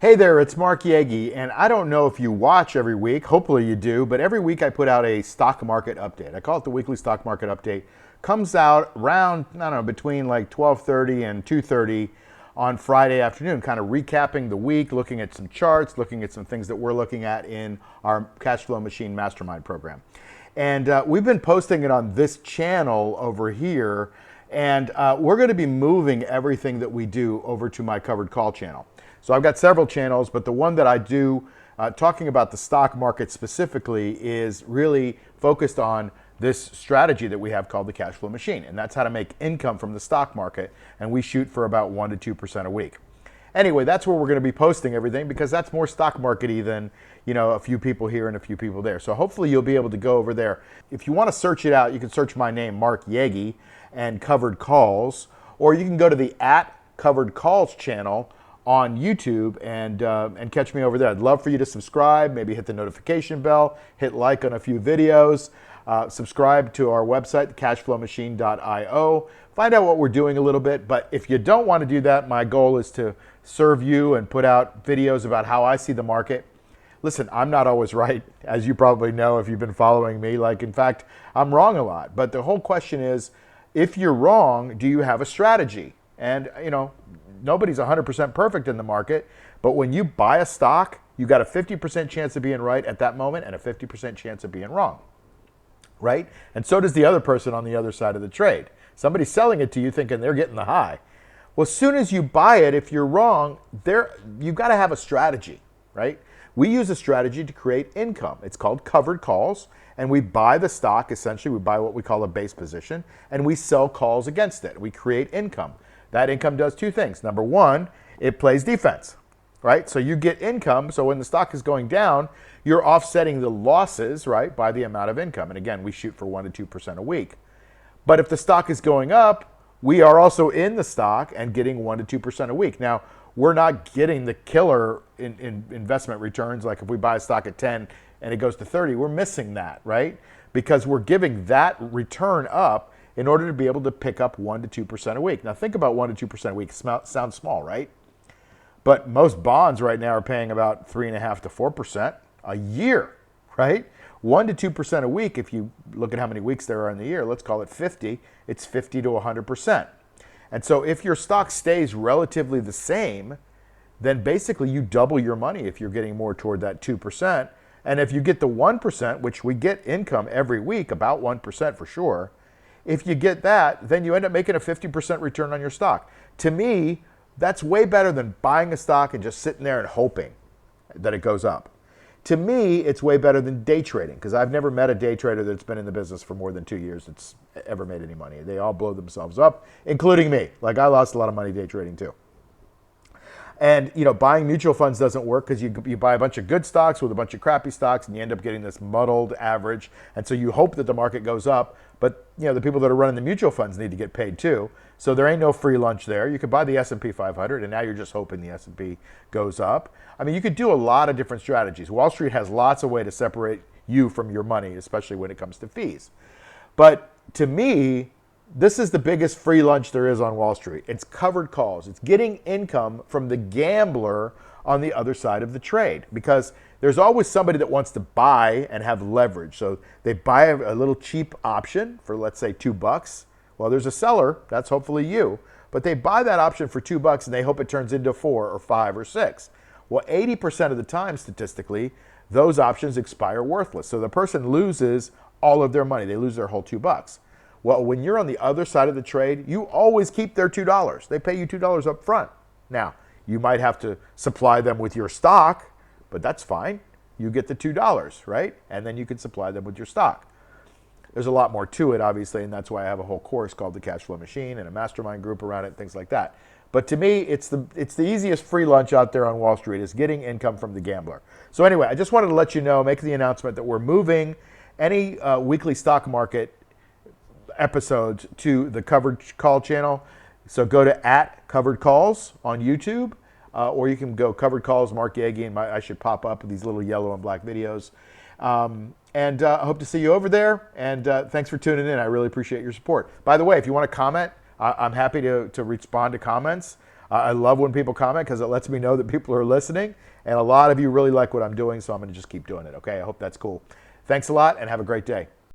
Hey there, it's Mark Yegge, and I don't know if you watch every week, hopefully you do, but every week I put out a stock market update. I call it the weekly stock market update. Comes out around, I don't know, between like 12:30 and 2:30 on Friday afternoon, kind of recapping the week, looking at some charts, looking at some things that we're looking at in our Cashflow Machine Mastermind program. And we've been posting it on this channel over here, and we're going to be moving everything that we do over to my Covered Call channel. So I've got several channels, but the one that I do talking about the stock market specifically is really focused on this strategy that we have called the cash flow machine. And that's how to make income from the stock market. And we shoot for about 1% to 2% a week. Anyway, that's where we're going to be posting everything because that's more stock market-y than, you know, a few people here and a few people there. So hopefully you'll be able to go over there. If you want to search it out, you can search my name, Mark Yegge, and Covered Calls, or you can go to the @Covered Calls channel on YouTube and catch me over there. I'd love for you to subscribe, maybe hit the notification bell, hit like on a few videos, subscribe to our website, cashflowmachine.io. Find out what we're doing a little bit, but if you don't want to do that, my goal is to serve you and put out videos about how I see the market. Listen, I'm not always right, as you probably know if you've been following me. Like, in fact, I'm wrong a lot. But the whole question is, if you're wrong, do you have a strategy? And, you know, nobody's 100% perfect in the market, but when you buy a stock, you got a 50% chance of being right at that moment and a 50% chance of being wrong, right? And so does the other person on the other side of the trade. Somebody's selling it to you thinking they're getting the high. Well, as soon as you buy it, if you're wrong, you've got to have a strategy, right? We use a strategy to create income. It's called covered calls, and we buy the stock. Essentially, we buy what we call a base position, and we sell calls against it. We create income. That income does two things. Number one, it plays defense, right? So you get income. So when the stock is going down, you're offsetting the losses, right, by the amount of income. And again, we shoot for 1% to 2% a week. But if the stock is going up, we are also in the stock and getting 1% to 2% a week. Now, we're not getting the killer in investment returns. Like if we buy a stock at 10 and it goes to 30, we're missing that, right? Because we're giving that return up in order to be able to pick up 1% to 2% a week. Now think about 1% to 2% a week. Sounds small, right? But most bonds right now are paying about 3.5% to 4% a year, right? 1% to 2% a week, if you look at how many weeks there are in the year, let's call it 50, it's 50 to 100%. And so if your stock stays relatively the same, then basically you double your money if you're getting more toward that 2%. And if you get the 1%, which we get income every week, about 1% for sure, if you get that, then you end up making a 50% return on your stock. To me, that's way better than buying a stock and just sitting there and hoping that it goes up. To me, it's way better than day trading because I've never met a day trader that's been in the business for more than 2 years that's ever made any money. They all blow themselves up, including me. Like I lost a lot of money day trading too. And, you know, buying mutual funds doesn't work because you buy a bunch of good stocks with a bunch of crappy stocks and you end up getting this muddled average. And so you hope that the market goes up, but, you know, the people that are running the mutual funds need to get paid too. So there ain't no free lunch there. You could buy the S&P 500 and now you're just hoping the S&P goes up. I mean, you could do a lot of different strategies. Wall Street has lots of ways to separate you from your money, especially when it comes to fees. But to me, this is the biggest free lunch there is on Wall Street. It's covered calls. It's getting income from the gambler on the other side of the trade because there's always somebody that wants to buy and have leverage. So they buy a little cheap option for, let's say, $2. Well, there's a seller, that's hopefully you, but they buy that option for $2 and they hope it turns into 4 or 5 or 6. Well, 80% of the time, statistically, those options expire worthless. So the person loses all of their money. They lose their whole $2. Well, when you're on the other side of the trade, you always keep their $2. They pay you $2 up front. Now, you might have to supply them with your stock, but that's fine. You get the $2, right? And then you can supply them with your stock. There's a lot more to it, obviously, and that's why I have a whole course called the Cashflow Machine and a mastermind group around it, things like that. But to me, it's the easiest free lunch out there on Wall Street is getting income from the gambler. So anyway, I just wanted to let you know, make the announcement that we're moving any weekly stock market episodes to the Covered Call channel. So go to @CoveredCalls on YouTube, or you can go Covered Calls, Mark Yegge, and I should pop up with these little yellow and black videos. And I hope to see you over there. And thanks for tuning in. I really appreciate your support. By the way, if you want to comment, I'm happy to respond to comments. I love when people comment because it lets me know that people are listening. And a lot of you really like what I'm doing, so I'm going to just keep doing it. Okay, I hope that's cool. Thanks a lot and have a great day.